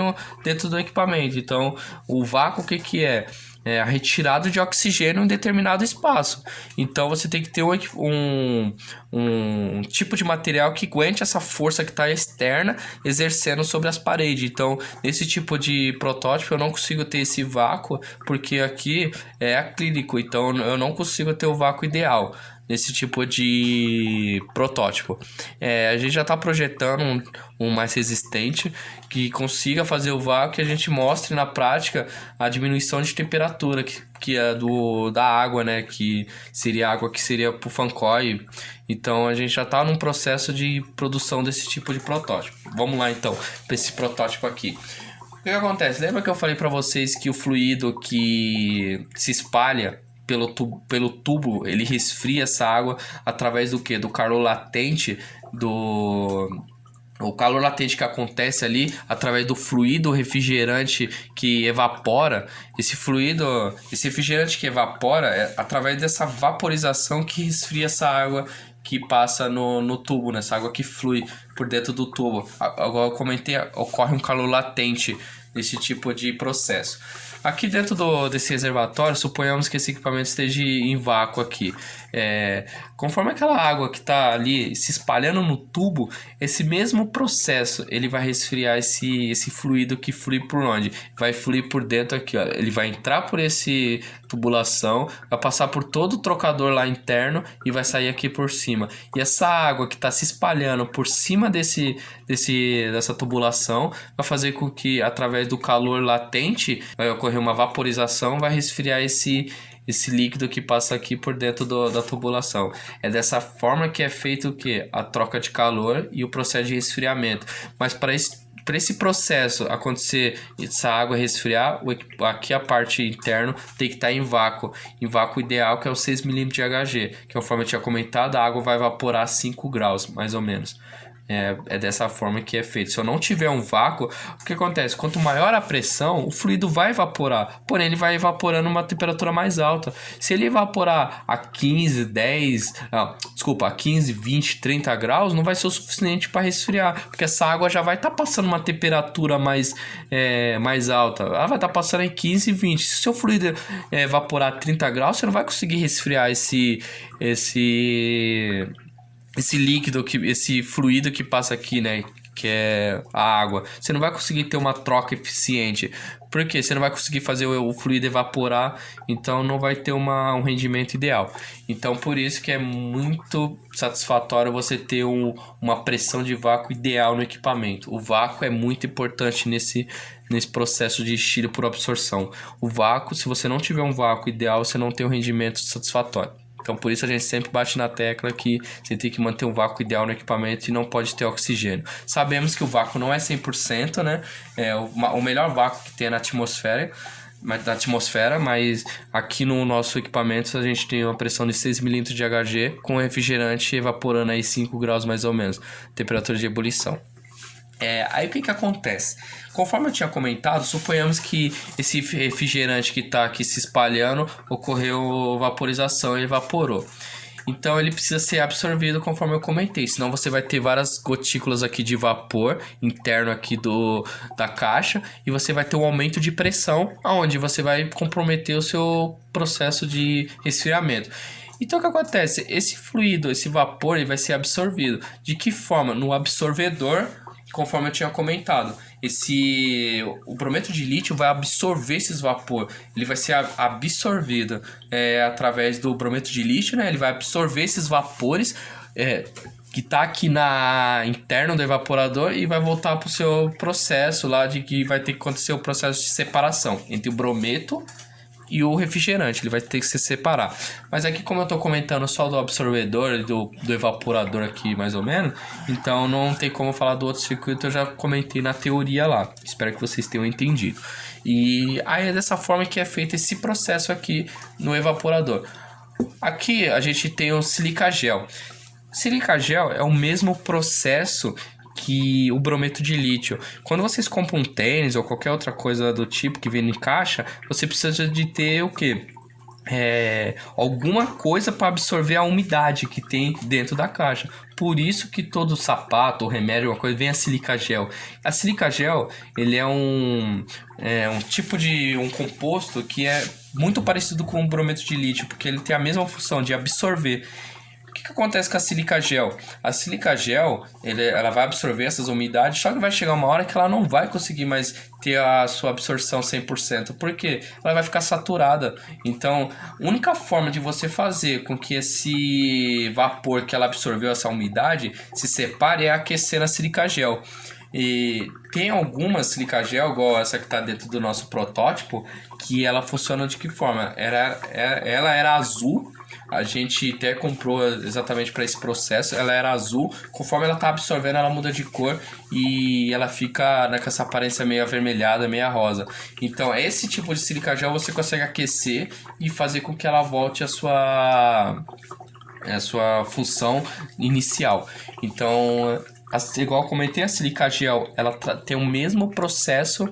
dentro do equipamento. Então, o vácuo o que é? É a retirada de oxigênio em determinado espaço. Então você tem que ter um tipo de material que aguente essa força que está externa exercendo sobre as paredes. Então, nesse tipo de protótipo eu não consigo ter esse vácuo, porque aqui é acrílico, então eu não consigo ter o vácuo ideal nesse tipo de protótipo. A gente já está projetando um mais resistente que consiga fazer o vácuo, que a gente mostre na prática a diminuição de temperatura que é da água, né? Que seria água que seria para o Fancoi. Então a gente já está num processo de produção desse tipo de protótipo. Vamos lá então para esse protótipo aqui. O que acontece? Lembra que eu falei para vocês que o fluido que se espalha pelo tubo, ele resfria essa água através do que? Do calor latente, o calor latente que acontece ali através do fluido refrigerante que evapora. Esse refrigerante que evapora é através dessa vaporização que resfria essa água que passa no tubo, nessa água que flui por dentro do tubo. Agora eu comentei, ocorre um calor latente nesse tipo de processo. Aqui dentro desse reservatório, suponhamos que esse equipamento esteja em vácuo aqui. Conforme aquela água que está ali se espalhando no tubo, esse mesmo processo ele vai resfriar esse fluido que flui por onde? Vai fluir por dentro aqui, ó. Ele vai entrar por esse tubulação, vai passar por todo o trocador lá interno e vai sair aqui por cima. E essa água que está se espalhando por cima dessa tubulação vai fazer com que, através do calor latente, vai ocorrer uma vaporização, vai resfriar esse líquido que passa aqui por dentro da tubulação. É dessa forma que é feito o quê? A troca de calor e o processo de resfriamento. Mas para para esse processo acontecer, essa água resfriar, aqui a parte interna tem que estar em vácuo ideal, que é o 6 mm de Hg, que conforme eu tinha comentado, a água vai evaporar a 5 graus, mais ou menos. É dessa forma que é feito. Se eu não tiver um vácuo, o que acontece? Quanto maior a pressão, o fluido vai evaporar. Porém, ele vai evaporando a uma temperatura mais alta. Se ele evaporar a 15, 20, 30 graus, não vai ser o suficiente para resfriar. Porque essa água já vai estar passando uma temperatura mais alta. Ela vai estar passando em 15, 20. Se o seu fluido evaporar a 30 graus, você não vai conseguir resfriar esse líquido, esse fluido que passa aqui, né? Que é a água. Você não vai conseguir ter uma troca eficiente. Por quê? Você não vai conseguir fazer o fluido evaporar, então não vai ter um rendimento ideal. Então, por isso que é muito satisfatório você ter uma pressão de vácuo ideal no equipamento. O vácuo é muito importante nesse processo de estilo por absorção. O vácuo, se você não tiver um vácuo ideal, você não tem um rendimento satisfatório. Então, por isso a gente sempre bate na tecla que você tem que manter um vácuo ideal no equipamento e não pode ter oxigênio. Sabemos que o vácuo não é 100%, né? O melhor vácuo que tem é na atmosfera, mas aqui no nosso equipamento a gente tem uma pressão de 6 mm de Hg com refrigerante evaporando aí 5 graus mais ou menos, temperatura de ebulição. Aí o que acontece? Conforme eu tinha comentado, suponhamos que esse refrigerante que está aqui se espalhando, ocorreu vaporização e evaporou. Então ele precisa ser absorvido conforme eu comentei, senão você vai ter várias gotículas aqui de vapor interno aqui da caixa e você vai ter um aumento de pressão, onde você vai comprometer o seu processo de resfriamento. Então o que acontece? Esse fluido, esse vapor, ele vai ser absorvido. De que forma? No absorvedor, conforme eu tinha comentado. O brometo de lítio vai absorver esses vapor. Ele vai ser absorvido através do brometo de lítio, né? Ele vai absorver esses vapores que está aqui interno do evaporador e vai voltar para o seu processo lá de que vai ter que acontecer o processo de separação entre o brometo e o refrigerante, ele vai ter que se separar. Mas aqui, como eu estou comentando só do absorvedor e do evaporador aqui, mais ou menos, então não tem como falar do outro circuito, eu já comentei na teoria lá. Espero que vocês tenham entendido. E aí é dessa forma que é feito esse processo aqui no evaporador. Aqui a gente tem o silica gel. Silica gel é o mesmo processo que o brometo de lítio. Quando vocês compram um tênis ou qualquer outra coisa do tipo que vem em caixa, você precisa de ter o quê? Alguma coisa para absorver a umidade que tem dentro da caixa. Por isso que todo sapato ou remédio, alguma coisa, vem a silica gel. A silica gel, ele é um tipo de um composto que é muito parecido com o brometo de lítio, porque ele tem a mesma função de absorver. O que acontece com a silica gel? A silica gel, ela vai absorver essas umidades, só que vai chegar uma hora que ela não vai conseguir mais ter a sua absorção 100%. Por quê? Ela vai ficar saturada. Então, a única forma de você fazer com que esse vapor que ela absorveu, essa umidade, se separe é aquecer na silica gel. E tem algumas silica gel, igual essa que está dentro do nosso protótipo, que ela funciona de que forma? Ela era azul. A gente até comprou exatamente para esse processo. Ela era azul, conforme ela está absorvendo, ela muda de cor e ela fica com essa aparência meio avermelhada, meio rosa. Então, esse tipo de silica gel você consegue aquecer e fazer com que ela volte a sua função inicial. Então, igual eu comentei, a silica gel ela tem o mesmo processo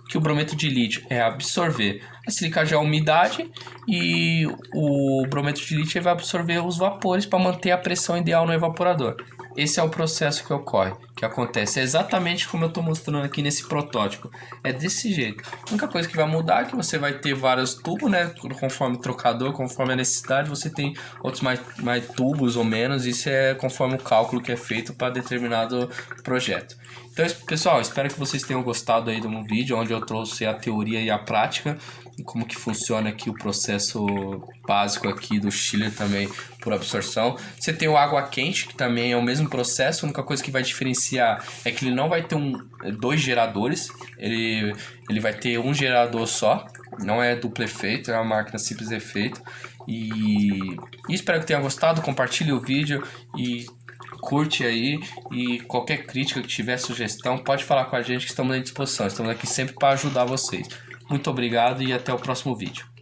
que o brometo de lítio, é absorver a silica gel, a umidade, e o brometo de lítio vai absorver os vapores para manter a pressão ideal no evaporador. Esse é o processo que ocorre, que acontece. É exatamente como eu estou mostrando aqui nesse protótipo. É desse jeito. A única coisa que vai mudar é que você vai ter vários tubos, né? Conforme o trocador, conforme a necessidade, você tem outros mais tubos ou menos. Isso é conforme o cálculo que é feito para determinado projeto. Então, pessoal, espero que vocês tenham gostado aí do meu vídeo, onde eu trouxe a teoria e a prática, e como que funciona aqui o processo básico aqui do chiller também por absorção. Você tem o água quente, que também é o mesmo processo. A única coisa que vai diferenciar é que ele não vai ter dois geradores, ele vai ter um gerador só, não é duplo efeito, é uma máquina simples efeito. E espero que tenha gostado, compartilhe o vídeo e curte aí, e qualquer crítica que tiver, sugestão, pode falar com a gente que estamos à disposição. Estamos aqui sempre para ajudar vocês. Muito obrigado e até o próximo vídeo.